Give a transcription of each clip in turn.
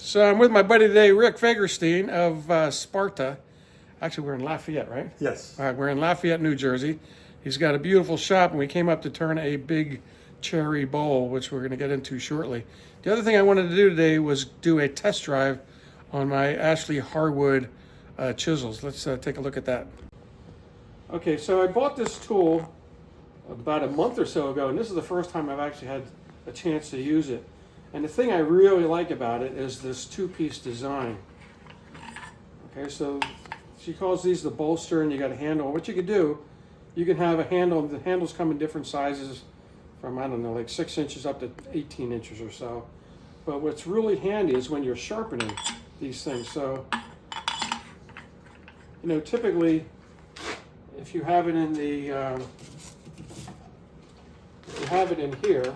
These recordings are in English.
So I'm with my buddy today, Rick Fagersten of Sparta. Actually, we're in Lafayette, right? Yes. All right, we're in Lafayette, New Jersey. He's got a beautiful shop, and we came up to turn a big cherry bowl, which we're going to get into shortly. The other thing I wanted to do today was do a test drive on my Ashley Harwood chisels. Let's take a look at that. Okay, so I bought this tool about a month or so ago, and this is the first time I've actually had a chance to use it. And the thing I really like about it is this two-piece design. Okay, so she calls these the bolster, and you got a handle. What you could do, you can have a handle. The handles come in different sizes, from I don't know, like 6 inches up to 18 inches or so. But what's really handy is when you're sharpening these things. So, you know, typically, if you have it in the, if you have it in here,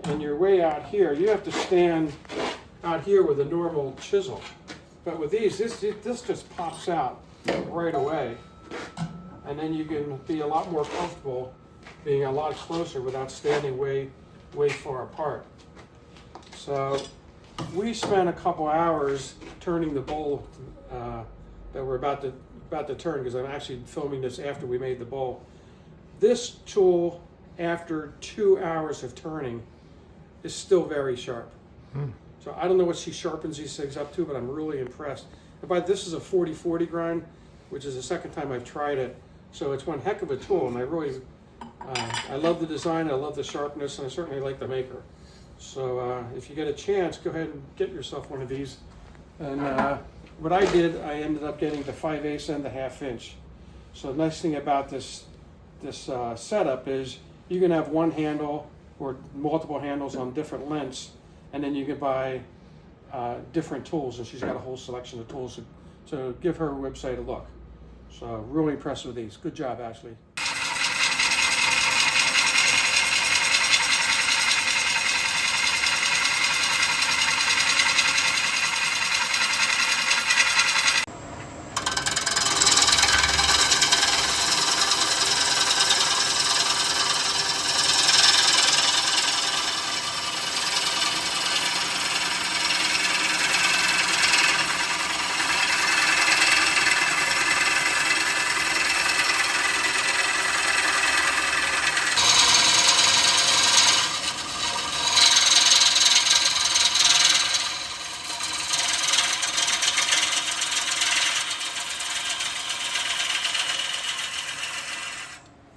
and you're way out here, you have to stand out here with a normal chisel. But with these, this just pops out right away. And then you can be a lot more comfortable being a lot closer without standing way far apart. So we spent a couple hours turning the bowl that we're about to turn, because I'm actually filming this after we made the bowl. This tool, after 2 hours of turning, is still very sharp. So I don't know what she sharpens these things up to, but I'm really impressed. But this is a 40/40 grind, which is the second time I've tried it. So it's one heck of a tool, and I really, I love the design, I love the sharpness, and I certainly like the maker. So if you get a chance, go ahead and get yourself one of these. And what I did, I ended up getting the 5/8 and the 1/2 inch. So the nice thing about this setup is you can have one handle or multiple handles on different lengths, and then you can buy different tools, and she's got a whole selection of tools. So give her website a look. So really impressed with these. Good job, Ashley.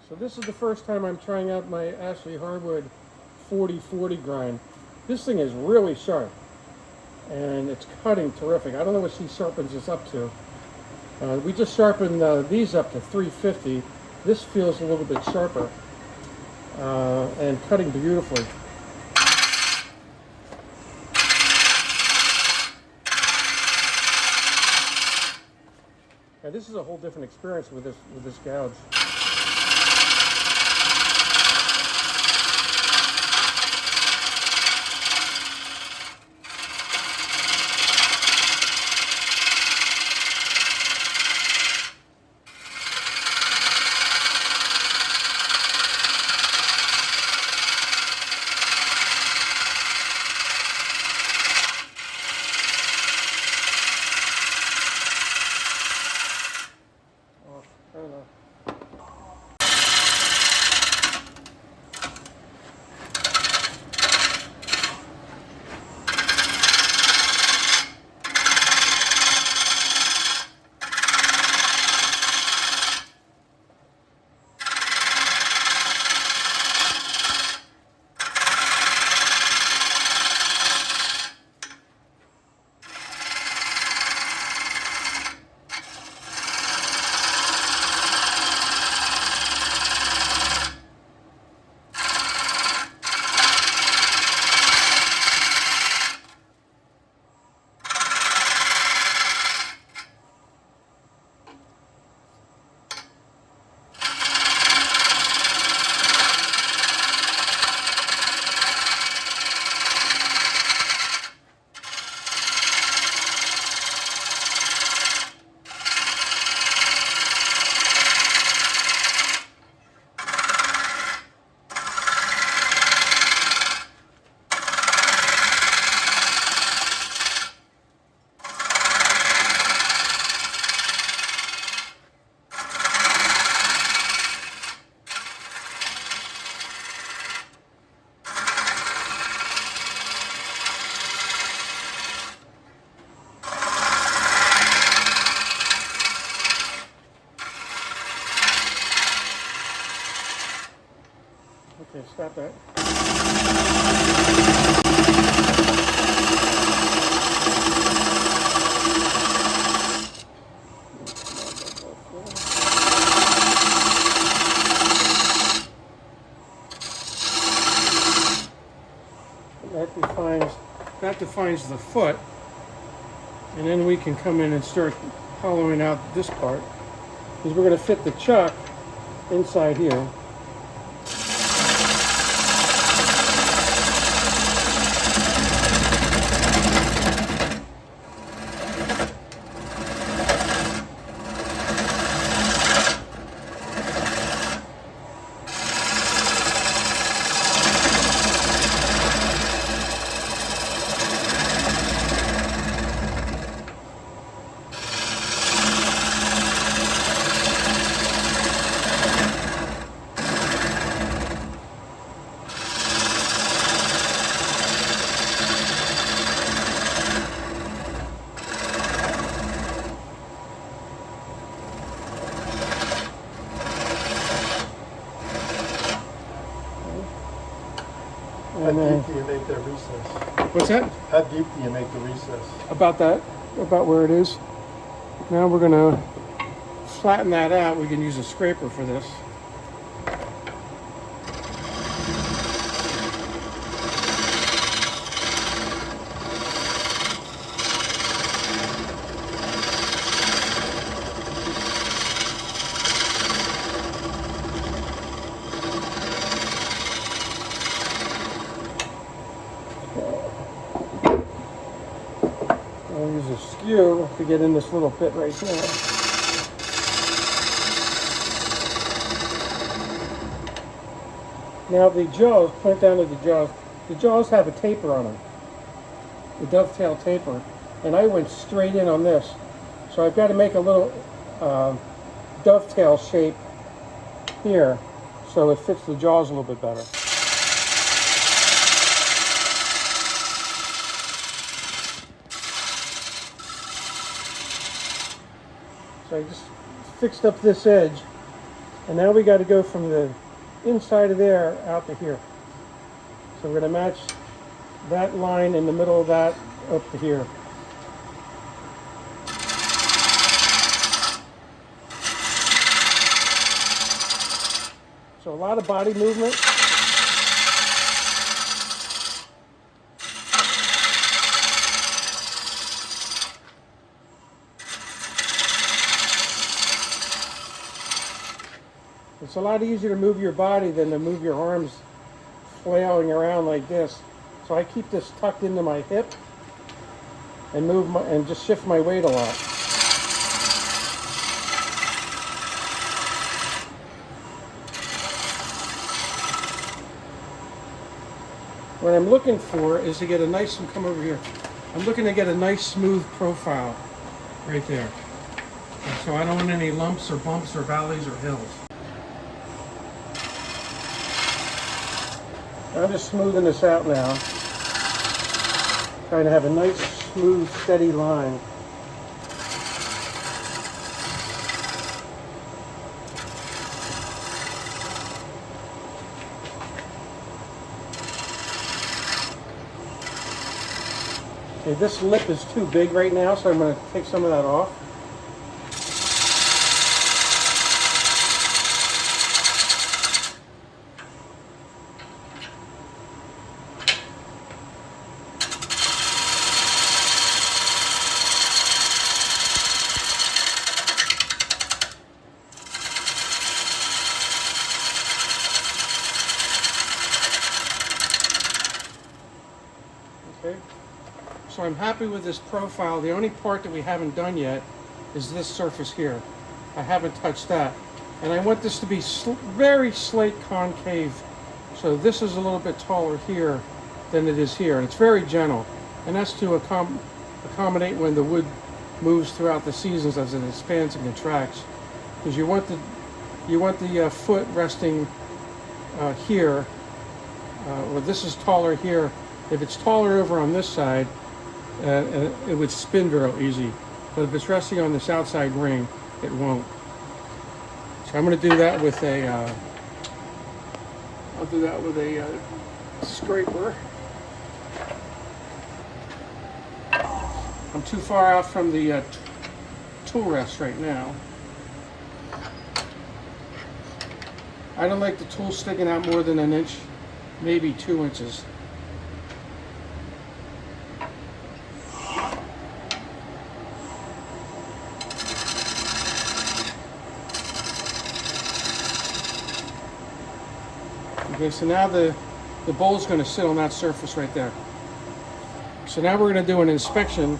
So this is the first time I'm trying out my Ashley Harwood 40/40 grind. This thing is really sharp, and it's cutting terrific. I don't know what she sharpens this up to. We just sharpened these up to 350. This feels a little bit sharper, and cutting beautifully. Now, this is a whole different experience with this gouge. I don't know. Okay, stop that. That defines the foot, and then we can come in and start hollowing out this part, because we're going to fit the chuck inside here. How deep do you make that recess? What's that? How deep do you make the recess? About where it is. Now we're going to flatten that out. We can use a scraper for this. I'll use a skew to get in this little bit right there. Now the jaws, point down to the jaws. The jaws have a taper on them, the dovetail taper, and I went straight in on this. So I've got to make a little dovetail shape here so it fits the jaws a little bit better. So I just fixed up this edge, and now we got to go from the inside of there out to here. So we're going to match that line in the middle of that up to here. So a lot of body movement. It's a lot easier to move your body than to move your arms flailing around like this. So I keep this tucked into my hip and and just shift my weight a lot. What I'm looking for is to get a nice, come over here. I'm looking to get a nice smooth profile right there. And so I don't want any lumps or bumps or valleys or hills. I'm just smoothing this out now. Trying to have a nice, smooth, steady line. Okay, this lip is too big right now, so I'm going to take some of that off. Okay. So I'm happy with this profile. The only part that we haven't done yet is this surface here. I haven't touched that. And I want this to be very slight concave. So this is a little bit taller here than it is here. And it's very gentle. And that's to accommodate when the wood moves throughout the seasons as it expands and contracts. Because you want the foot resting here. Well, this is taller here. If it's taller over on this side, it would spin real easy. But if it's resting on this outside ring, it won't. So I'm going to do that with a I'll do that with a scraper. I'm too far out from the tool rest right now. I don't like the tool sticking out more than an inch, maybe 2 inches. Okay, so now the bowl's going to sit on that surface right there. So now we're going to do an inspection.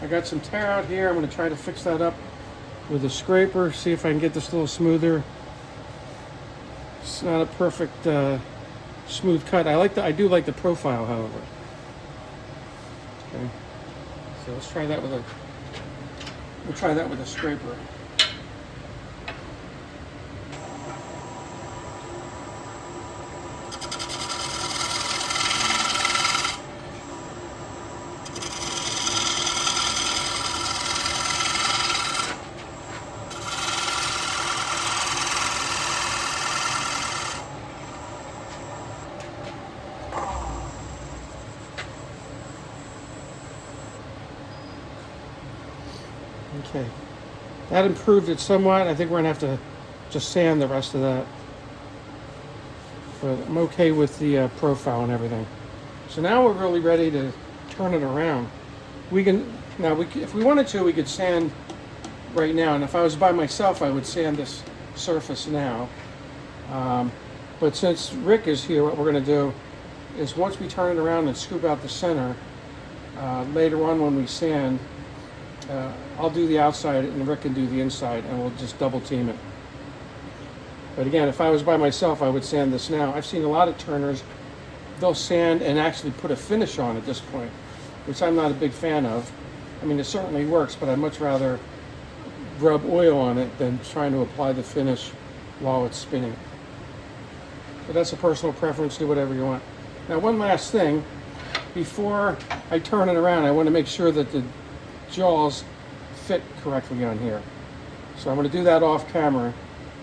I got some tear out here. I'm going to try to fix that up with a scraper, see if I can get this a little smoother. It's not a perfect smooth cut. I do like the profile, however. Okay, so let's try that with a. We'll try that with a scraper. Okay, that improved it somewhat. I think we're gonna have to just sand the rest of that. But I'm okay with the profile and everything. So now we're really ready to turn it around. We can, if we wanted to, we could sand right now. And if I was by myself, I would sand this surface now. But since Rick is here, what we're gonna do is once we turn it around and scoop out the center, later on when we sand, I'll do the outside and Rick can do the inside, and we'll just double team it. But again, if I was by myself, I would sand this now. I've seen a lot of turners, they'll sand and actually put a finish on at this point, which I'm not a big fan of. I mean, it certainly works, but I'd much rather rub oil on it than trying to apply the finish while it's spinning. But that's a personal preference, do whatever you want. Now, one last thing, before I turn it around, I want to make sure that the jaws fit correctly on here. So I'm going to do that off camera,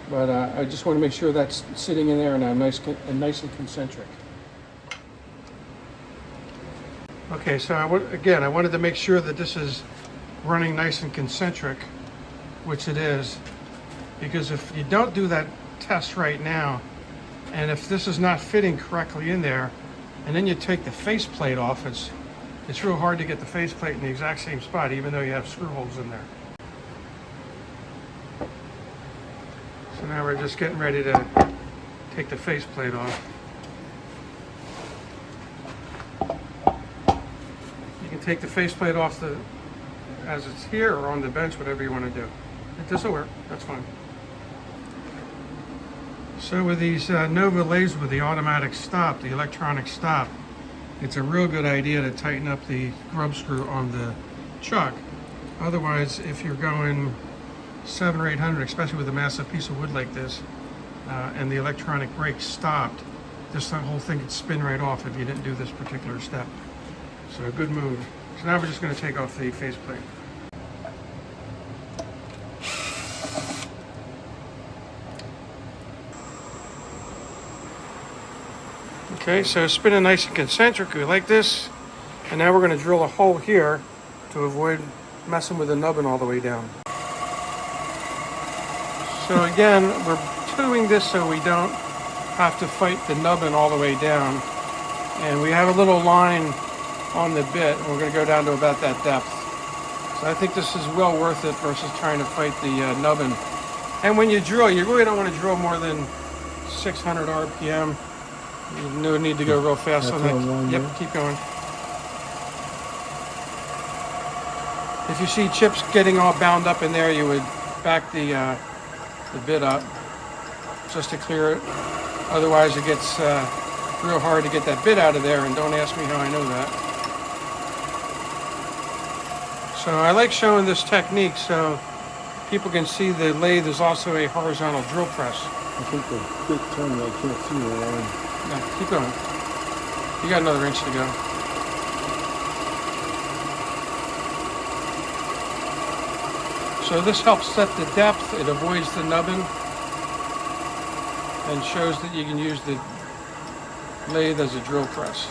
but I just want to make sure that's sitting in there and I'm nice and concentric. Okay, so I wanted to make sure that this is running nice and concentric, which it is, because if you don't do that test right now, and if this is not fitting correctly in there, and then you take the faceplate off, it's real hard to get the faceplate in the exact same spot, even though you have screw holes in there. So now we're just getting ready to take the faceplate off. You can take the faceplate off as it's here or on the bench, whatever you want to do. This will work, that's fine. So with these Nova lathes with the automatic stop, the electronic stop, it's a real good idea to tighten up the grub screw on the chuck. Otherwise, if you're going 700 or 800, especially with a massive piece of wood like this, and the electronic brake stopped, this whole thing could spin right off if you didn't do this particular step. So a good move. So now we're just going to take off the faceplate. Okay, so spinning nice and concentric, we like this. And now we're going to drill a hole here to avoid messing with the nubbin all the way down. So again, we're doing this so we don't have to fight the nubbin all the way down. And we have a little line on the bit, and we're going to go down to about that depth. So I think this is well worth it versus trying to fight the nubbin. And when you drill, you really don't want to drill more than 600 RPM. No need to go real fast on that. Yep, keep going. If you see chips getting all bound up in there, you would back the bit up just to clear it. Otherwise, it gets real hard to get that bit out of there, and don't ask me how I know that. So I like showing this technique so people can see the lathe is also a horizontal drill press. I think the quick turn, I can't see the line. No, keep going. You got another inch to go. So this helps set the depth, it avoids the nubbin, and shows that you can use the lathe as a drill press.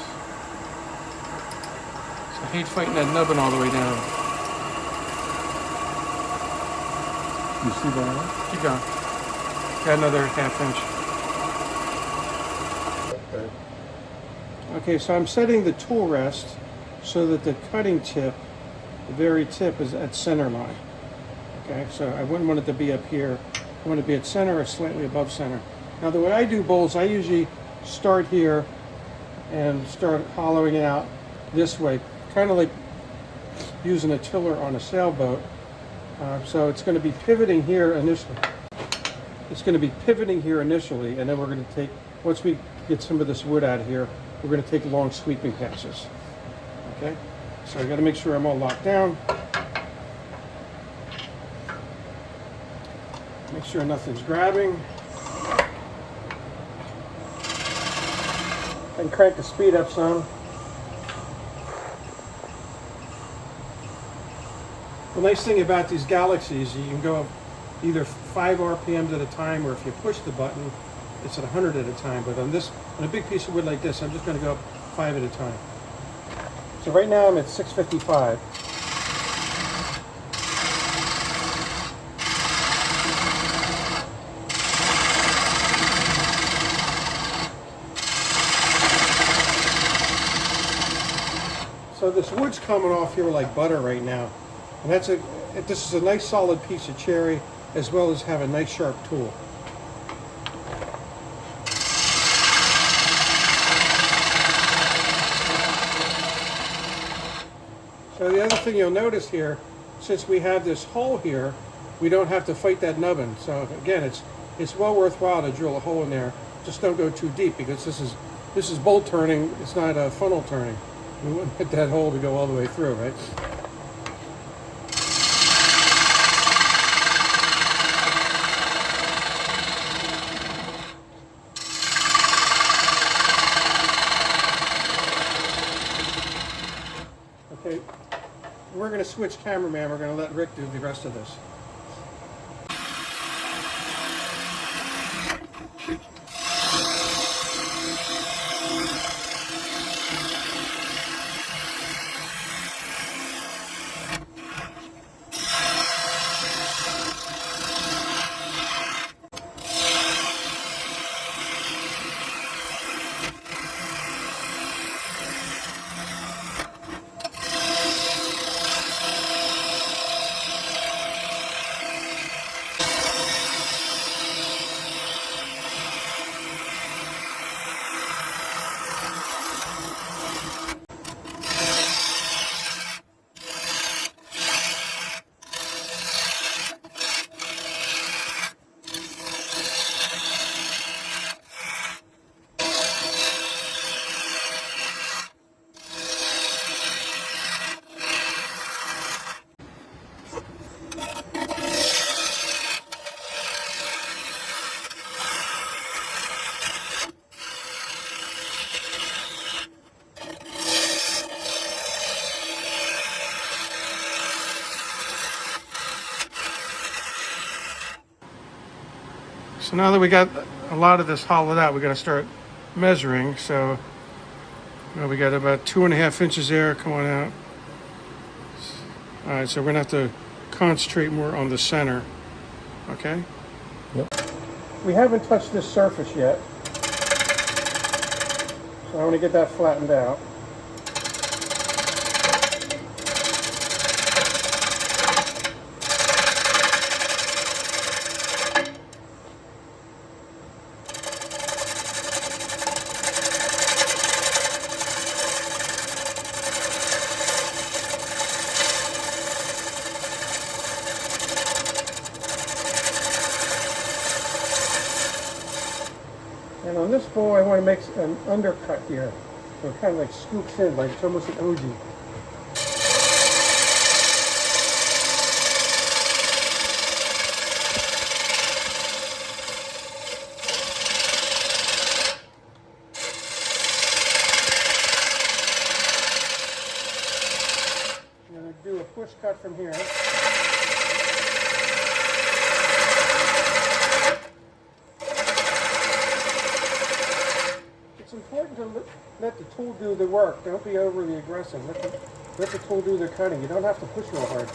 So I hate fighting that nubbin all the way down. You see that? Keep going. Got another ½ inch. Okay. Okay, so I'm setting the tool rest so that the cutting tip, the very tip, is at center line. Okay, so I wouldn't want it to be up here. I want it to be at center or slightly above center. Now the way I do bowls, I usually start here and start hollowing it out this way, kind of like using a tiller on a sailboat. So it's going to be pivoting here initially. It's going to be pivoting here initially, and then we're going to take, once we get some of this wood out of here, we're going to take long sweeping passes. Okay, so I got to make sure I'm all locked down. Make sure nothing's grabbing. And crank the speed up some. The nice thing about these Galaxies, you can go either 5 RPMs at a time, or if you push the button, it's at 100 at a time. But on this, on a big piece of wood like this, I'm just going to go up 5 at a time. So right now I'm at 655. So this wood's coming off here like butter right now. And this is a nice solid piece of cherry, as well as have a nice sharp tool. So the other thing you'll notice here, since we have this hole here, we don't have to fight that nubbin. So again, it's well worthwhile to drill a hole in there. Just don't go too deep, because this is bolt turning, it's not a funnel turning. We wouldn't hit that hole to go all the way through, right? Okay, we're going to switch cameraman. We're going to let Rick do the rest of this. So now that we got a lot of this hollowed out, we got to start measuring. So we got about 2.5 inches there. Come on out. All right, so we're gonna have to concentrate more on the center. Okay. Yep. We haven't touched this surface yet, so I want to get that flattened out. And on this bowl, I want to make an undercut here. So it kind of like scoops in, like it's almost an OG. I'm going to do a push cut from here. let the tool do the work. Don't be overly aggressive. Let the tool do the cutting. You don't have to push real hard.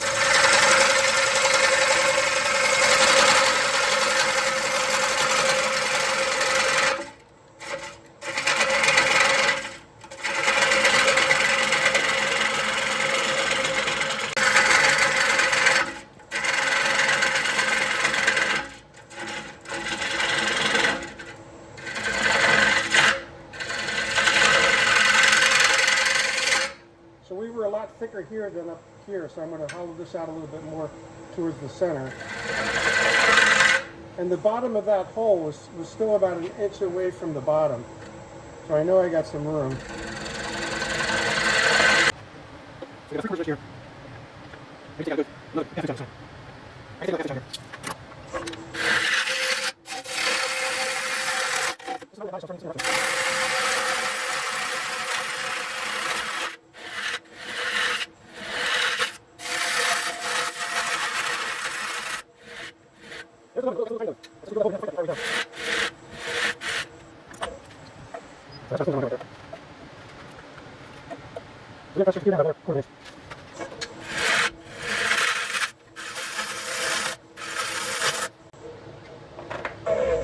So we were a lot thicker here than up here, so I'm going to hollow this out a little bit more towards the center. And the bottom of that hole was still about an inch away from the bottom. So I know I got some room. So we got 3 quarters right here. Maybe take out another half inch on the side. I can take out half inch out here. This is not really nice, I'll turn this around.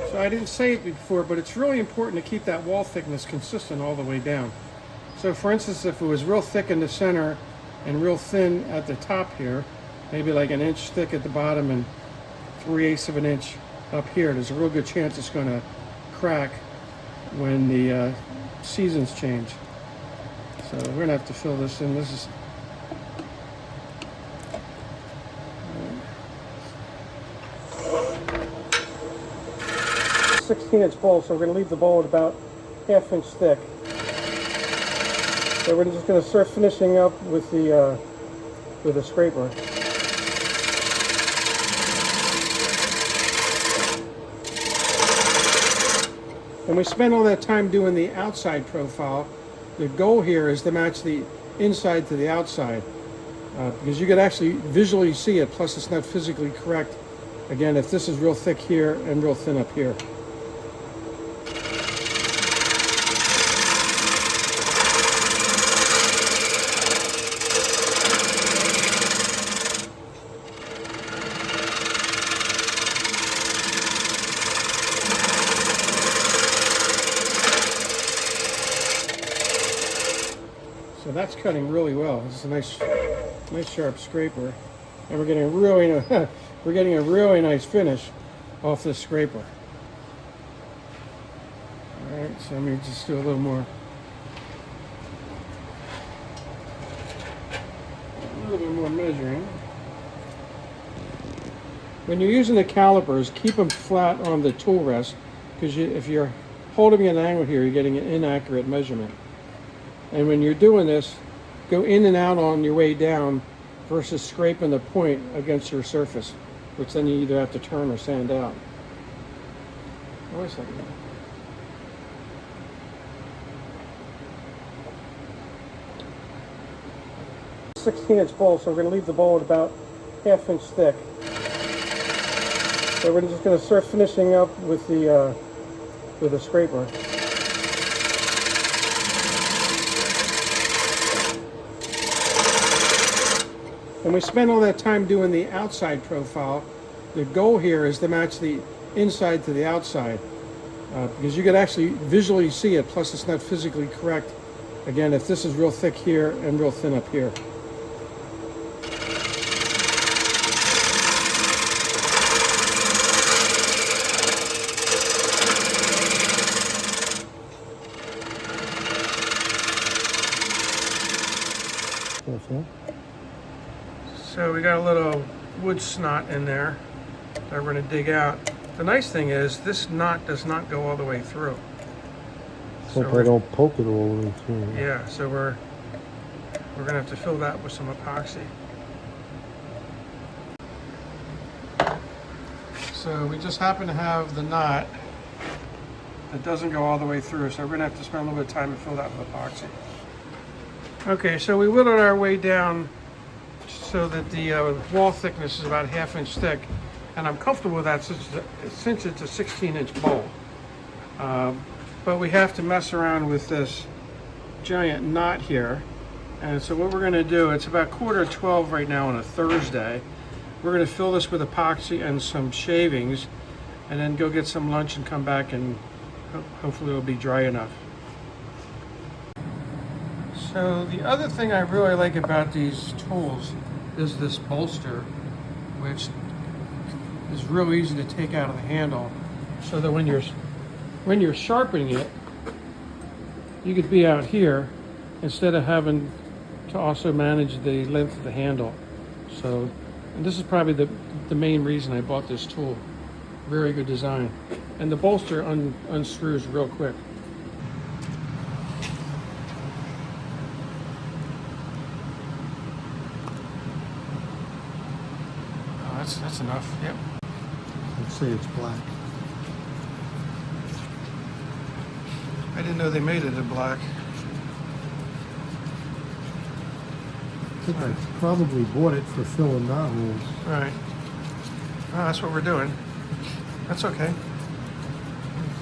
So I didn't say it before, but it's really important to keep that wall thickness consistent all the way down. So for instance, if it was real thick in the center and real thin at the top here, maybe like an inch thick at the bottom and 3/8 of an inch up here, there's a real good chance it's going to crack when the seasons change. So we're going to have to fill this in. This is 16-inch bowl, so we're going to leave the bowl at about ½ inch thick. So we're just going to start finishing up with the scraper. And we spent all that time doing the outside profile. The goal here is to match the inside to the outside, because you could actually visually see it, plus it's not physically correct. Again, if this is real thick here and real thin up here. So that's cutting really well. This is a nice sharp scraper, and we're getting a really nice finish off this scraper. All right, so let me just do a little more, measuring. When you're using the calipers, keep them flat on the tool rest, because if you're holding an angle here, you're getting an inaccurate measurement. And when you're doing this, go in and out on your way down versus scraping the point against your surface, which then you either have to turn or sand out. Wait a second. 16-inch bowl, so we're going to leave the bowl at about ½ inch thick. So we're just going to start finishing up with the scraper. And we spent all that time doing the outside profile. The goal here is to match the inside to the outside, because you could actually visually see it, plus it's not physically correct. Again, if this is real thick here and real thin up here. So we got a little wood snot in there that we're going to dig out. The nice thing is this knot does not go all the way through. So if I don't poke it all the way through. Yeah, so we're going to have to fill that with some epoxy. So we just happen to have the knot that doesn't go all the way through, so we're going to have to spend a little bit of time to fill that with epoxy. Okay, so we whittled our way down so that the wall thickness is about ½ inch thick, and I'm comfortable with that since it's a 16-inch bowl. But we have to mess around with this giant knot here. And so what we're going to do, it's about 11:45 right now on a Thursday. We're going to fill this with epoxy and some shavings, and then go get some lunch and come back, and hopefully it'll be dry enough. So the other thing I really like about these tools is this bolster, which is real easy to take out of the handle, so that when you're sharpening it, you could be out here instead of having to also manage the length of the handle. So, and this is probably the main reason I bought this tool. Very good design. And the bolster unscrews real quick. Oh, that's enough. Yep. Let's say it's black. I didn't know they made it in black. I think I probably bought it for filling knot holes. Right. Oh, that's what we're doing. That's okay.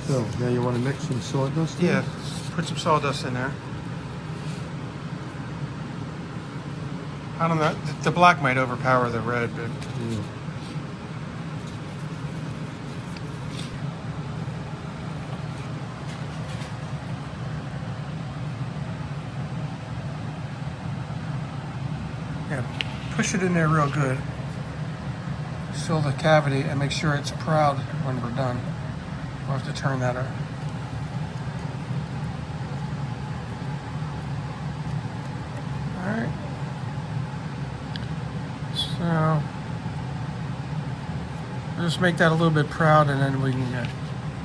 So, now you want to mix some sawdust in? Yeah, put some sawdust in there. I don't know, the black might overpower the red, but... Yeah. Yeah, push it in there real good. Fill the cavity and make sure it's proud when we're done. We'll have to turn that up. Alright. So, we'll just make that a little bit proud, and then we can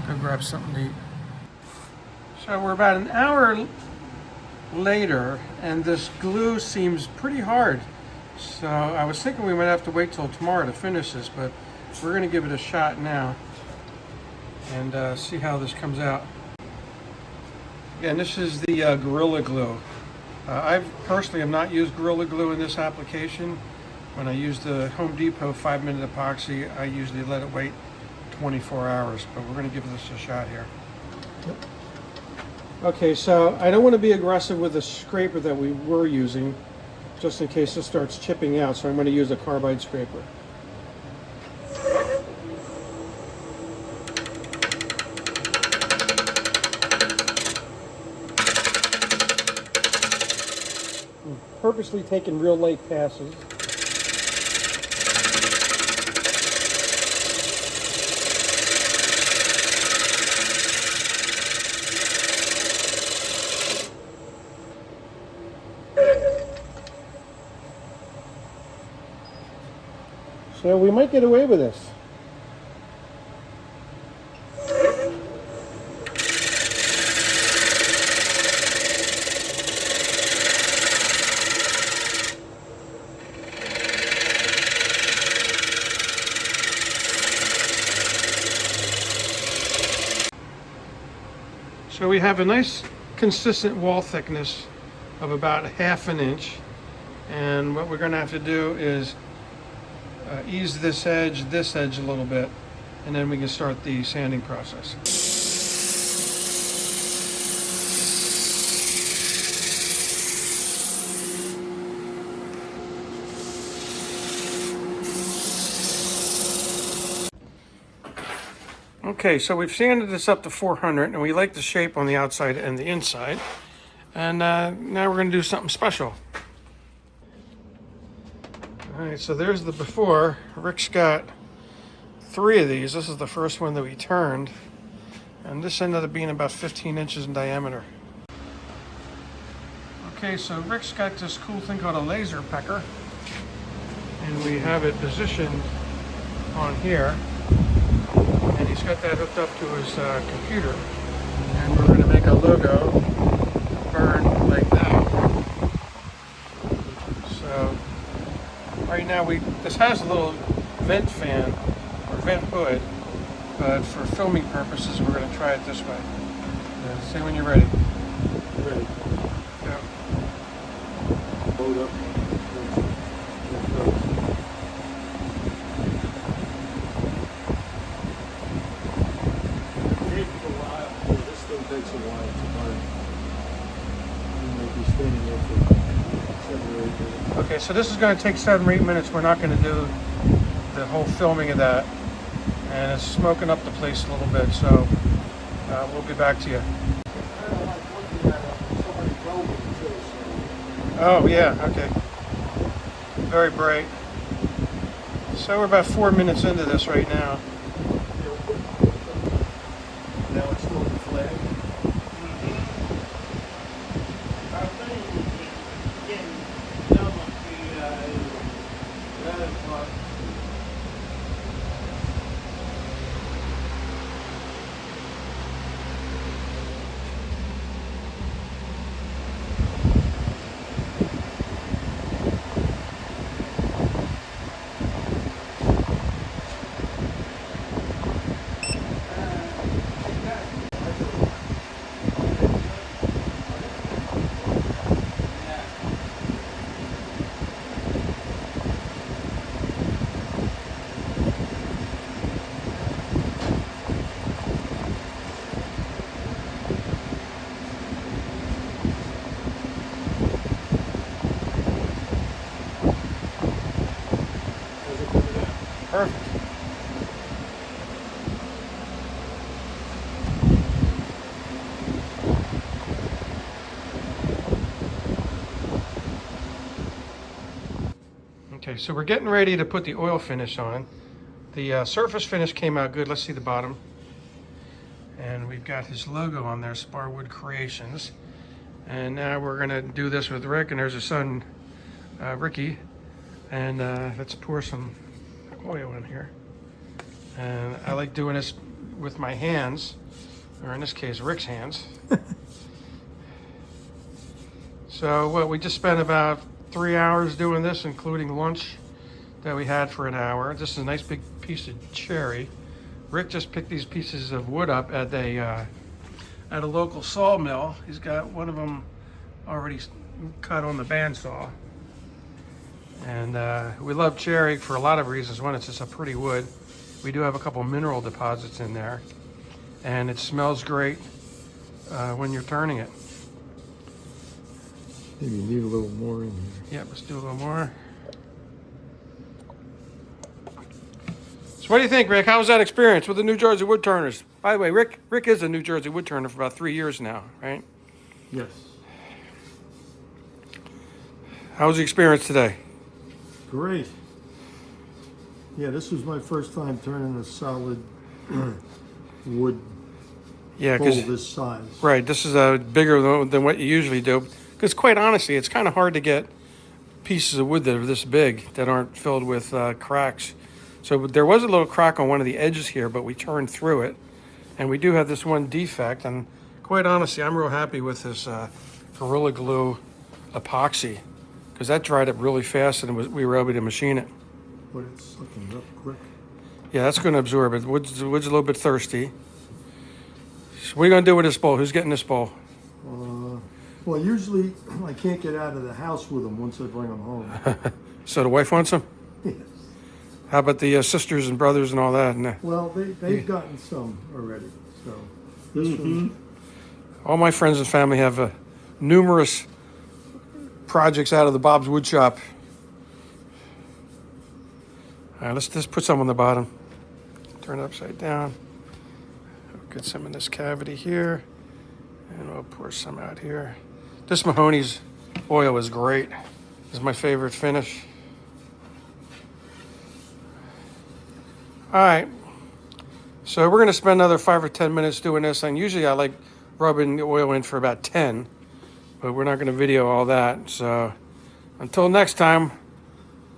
go grab something to eat. So we're about an hour later, and this glue seems pretty hard. So I was thinking we might have to wait till tomorrow to finish this, but we're going to give it a shot now and see how this comes out. Again, this is the Gorilla Glue. I personally have not used Gorilla Glue in this application. When I use the Home Depot 5-minute epoxy, I usually let it wait 24 hours, but we're going to give this a shot here. Yep. Okay, so I don't want to be aggressive with the scraper that we were using, just in case this starts chipping out, so I'm going to use a carbide scraper. I'm purposely taking real light passes. So we might get away with this. So we have a nice consistent wall thickness of about 1/2 inch. And what we're going to have to do is ease this edge a little bit, and then we can start the sanding process. Okay, so we've sanded this up to 400, and we like the shape on the outside and the inside. And now we're going to do something special. All right, so there's the before. Rick's got 3 of these. This is the first one that we turned. And this ended up being about 15 inches in diameter. Okay, so Rick's got this cool thing called a laser pecker. And we have it positioned on here. And he's got that hooked up to his computer. And we're going to make a logo burn like that. So right now this has a little vent fan or vent hood, but for filming purposes we're going to try it this way. Say when you're ready. Ready. Go. Load up. Takes a while. This thing takes a while to burn. Okay, so this is going to take 7 or 8 minutes. We're not going to do the whole filming of that. And it's smoking up the place a little bit, so we'll be back to you. Oh, yeah, okay. Very bright. So we're about 4 minutes into this right now. Now it's still the flag. Our thing is getting double the other part. Perfect. Okay, so we're getting ready to put the oil finish on. The surface finish came out good. Let's see the bottom. And we've got his logo on there, Sparwood Creations. And now we're gonna do this with Rick, and there's his son, Ricky. And let's pour some oil in here. And I like doing this with my hands, or in this case, Rick's hands. So what, we just spent about 3 hours doing this, including lunch that we had for an hour. This is a nice big piece of cherry. Rick just picked these pieces of wood up at a local sawmill. He's got one of them already cut on the bandsaw. And we love cherry for a lot of reasons. One, it's just a pretty wood. We do have a couple mineral deposits in there, and it smells great when you're turning it. Maybe you need a little more in here. Yep, let's do a little more. So what do you think, Rick? How was that experience with the New Jersey woodturners? By the way, Rick is a New Jersey woodturner for about 3 years now, right? Yes. How was the experience today? Great. Yeah, this was my first time turning a solid wood Yeah, bowl because this size. right, this is bigger than what you usually do. Because quite honestly, it's kind of hard to get pieces of wood that are this big that aren't filled with cracks. So there was a little crack on one of the edges here, but we turned through it. And we do have this one defect. And quite honestly, I'm real happy with this Gorilla Glue epoxy, because that dried up really fast and we were able to machine it. But it's sucking up quick. Yeah, that's going to absorb it. Wood's a little bit thirsty. So what are you going to do with this bowl? Who's getting this bowl? Well, usually I can't get out of the house with them once I bring them home. So the wife wants them? Yes. How about the sisters and brothers and all that? And, Well, they've gotten some already. So this one, all my friends and family have numerous projects out of the Bob's Wood Shop. All right, let's just put some on the bottom. Turn it upside down. Get some in this cavity here. And we'll pour some out here. This Mahoney's oil is great. This is my favorite finish. All right. So we're going to spend another 5 or 10 minutes doing this. And usually I like rubbing the oil in for about 10. But we're not going to video all that. So until next time,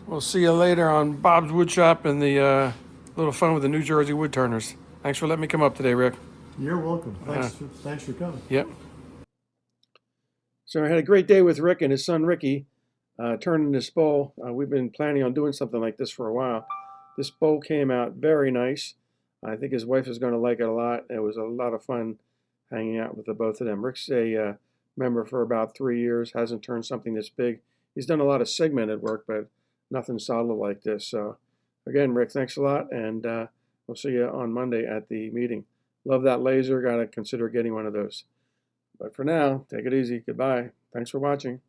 we'll see you later on Bob's Wood Shop and the little fun with the New Jersey woodturners. Thanks for letting me come up today, Rick. you're welcome. Thanks for coming. Yep. So I had a great day with Rick and his son Ricky turning this bowl. We've been planning on doing something like this for a while. This bowl came out very nice. I think his wife is going to like it a lot. It was a lot of fun hanging out with the both of them. Rick's a member for about 3 years, hasn't turned something this big. He's done a lot of segmented work, but nothing solid like this. So again, Rick, thanks a lot, and we'll see you on Monday at the meeting. Love that laser. Got to consider getting one of those. But for now, take it easy. Goodbye. Thanks for watching.